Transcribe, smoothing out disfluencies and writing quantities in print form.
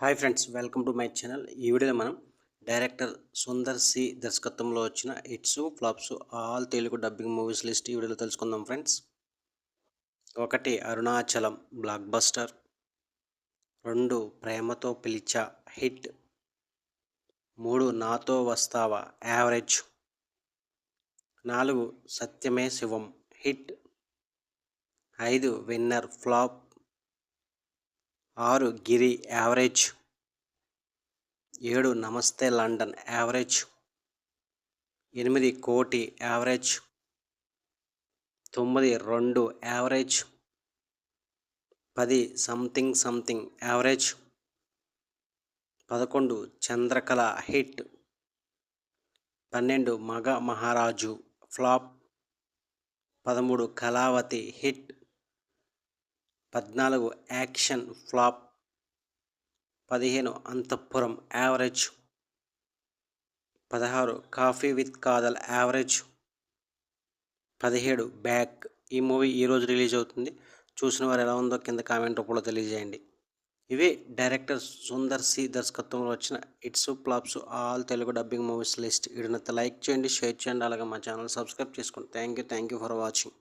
Hi friends, welcome to my channel. ఈ వీడియోలో మనం డైరెక్టర్ సుందర్ సి దర్శకత్వంలో వచ్చిన hits flops all Telugu dubbing movies list ఈ వీడియోలో తెలుసుకుందాం ఫ్రెండ్స్. 1 అరుణాచలం బ్లాక్ బస్టర్, 2 ప్రేమతో పిలిచా హిట్, 3 నాతో వస్తావా average, 4 Satyame Shivam hit, 5 winner flop, 6 Giri average, 7 Namaste London average, 8 Koti average, 9 2 average, 10 something something average, 11 Chandrakala hit, 12 Maga Maharaju flop, 13 Kalavathi hit, 14 action flop, 15 Antahpuram average, 16 coffee with Kadhal average, 17 back. ఈ movie ఈరోజు release అవుతుంది. చూసిన వారు ఎలా ఉందో కింద కామెంట్ రూపంలో తెలియజేయండి. ఇవే డైరెక్టర్ సుందర్ సి దర్శకత్వంలో వచ్చిన hits flops all Telugu dubbing movies list. వీడియోని లైక్ చేయండి, షేర్ చేయండి, అలాగే మా ఛానల్ సబ్స్క్రైబ్ చేసుకోండి. Thank you for watching.